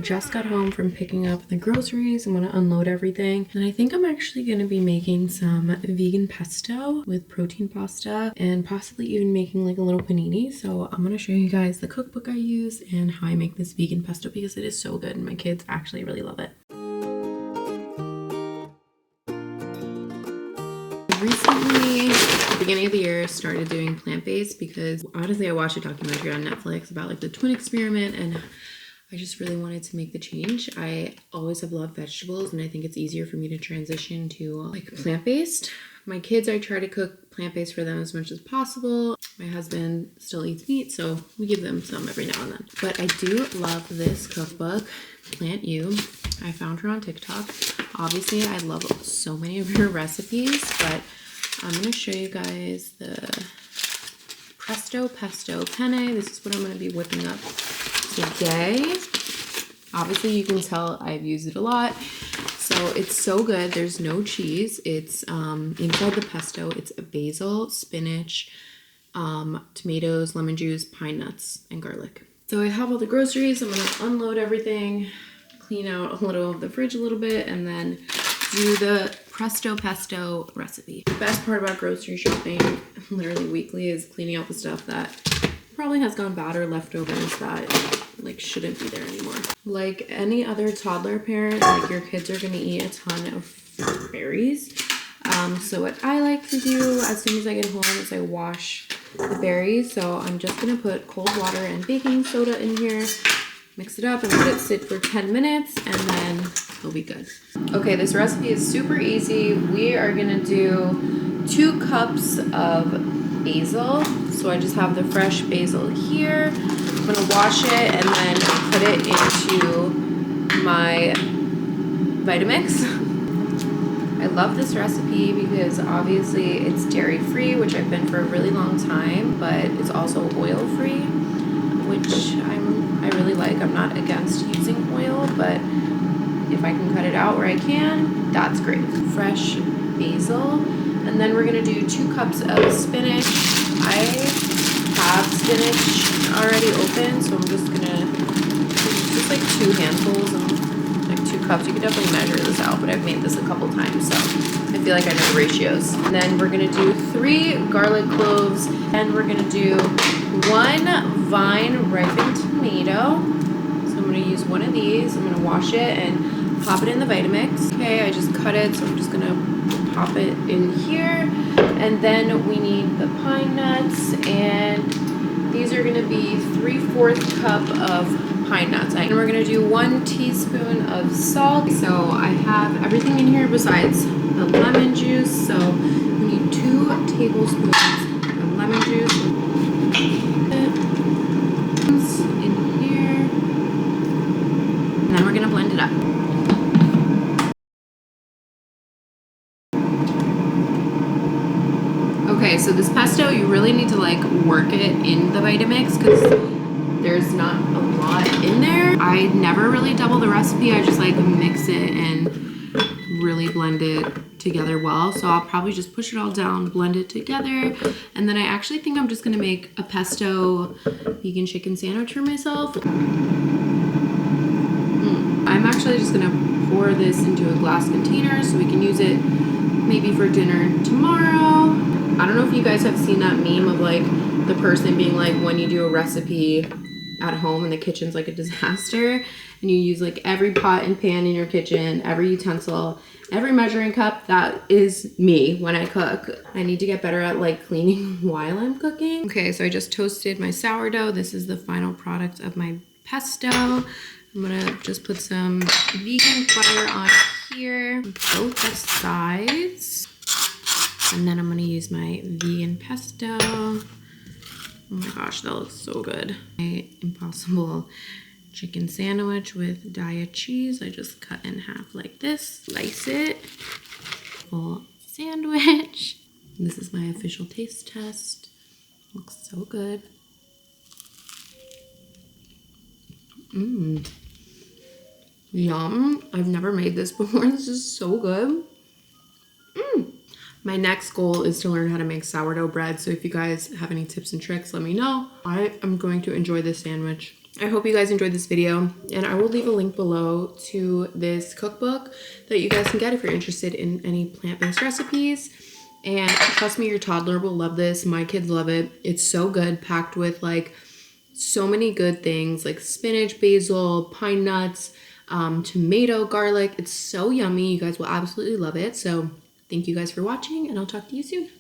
Just got home from picking up the groceries. I'm gonna unload everything. And I think I'm actually gonna be making some vegan pesto with protein pasta and possibly even making like a little panini. So I'm gonna show you guys the cookbook I use and how I make this vegan pesto because it is so good and my kids actually really love it. Recently, at the beginning of the year, started doing plant-based because honestly I watched a documentary on Netflix about like the twin experiment and I just really wanted to make the change. I always have loved vegetables and I think it's easier for me to transition to like plant-based. My kids, I try to cook plant-based for them as much as possible. My husband still eats meat, so we give them some every now and then. But I do love this cookbook, Plant You. I found her on TikTok. Obviously, I love so many of her recipes, but I'm gonna show you guys the Presto Pesto Penne. This is what I'm gonna be whipping up today. Obviously you can tell I've used it a lot, so it's so good. There's no cheese. It's inside the pesto it's basil, spinach, tomatoes, lemon juice, pine nuts, and garlic. So I have all the groceries. I'm gonna unload everything, clean out a little of the fridge a little bit, and then do the Presto Pesto recipe. The best part about grocery shopping literally weekly is cleaning out the stuff that probably has gone bad or leftovers that like shouldn't be there anymore. Like any other toddler parent, like your kids are gonna eat a ton of berries. So what I like to do as soon as I get home is I wash the berries. So I'm just gonna put cold water and baking soda in here, mix it up and let it sit for 10 minutes and then it'll be good. Okay, this recipe is super easy. We are gonna do 2 cups of basil. So I just have the fresh basil here. I'm gonna wash it and then put it into my Vitamix. I love this recipe because obviously it's dairy free, which I've been for a really long time, but it's also oil free, which I really like. I'm not against using oil, but if I can cut it out where I can, that's great. Fresh basil. And then we're gonna do 2 cups of spinach. I have spinach already open, so I'm just gonna just like 2 handfuls and like 2 cups. You can definitely measure this out, but I've made this a couple times, so I feel like I know the ratios. And then we're gonna do 3 garlic cloves, and we're gonna do 1 vine ripened tomato. So I'm gonna use one of these. I'm gonna wash it and pop it in the Vitamix. Okay, I just cut it, so I'm just gonna pop it in here. And then we need the pine nuts, and these are gonna be 3/4 cup of pine nuts. And we're gonna do 1 teaspoon of salt. So I have everything in here besides the lemon juice. So we need 2 tablespoons of lemon juice. In here. And then we're gonna blend it up. Okay, so this pesto, you really need to like work it in the Vitamix because there's not a lot in there. I never really double the recipe. I just like mix it and really blend it together well. So I'll probably just push it all down, blend it together. And then I actually think I'm just gonna make a pesto vegan chicken sandwich for myself. I'm actually just gonna pour this into a glass container so we can use it maybe for dinner tomorrow. I don't know if you guys have seen that meme of like the person being like, when you do a recipe at home and the kitchen's like a disaster and you use like every pot and pan in your kitchen, every utensil, every measuring cup. That is me when I cook. I need to get better at like cleaning while I'm cooking. Okay, so I just toasted my sourdough. This is the final product of my pesto. I'm gonna just put some vegan butter on here, both the sides. And then I'm gonna use my vegan pesto. Oh my gosh, that looks so good. My Impossible chicken sandwich with Daiya cheese. I just cut in half like this, slice it, full sandwich. This is my official taste test. Looks so good. Yum. I've never made this before. This is so good. My next goal is to learn how to make sourdough bread. So if you guys have any tips and tricks, let me know. I am going to enjoy this sandwich I hope you guys enjoyed this video, and I will leave a link below to this cookbook that you guys can get if you're interested in any plant-based recipes. And trust me, your toddler will love this. My kids love it. It's so good, packed with like so many good things like spinach, basil, pine nuts, tomato, garlic. It's so yummy. You guys will absolutely love it. So thank you guys for watching, and I'll talk to you soon.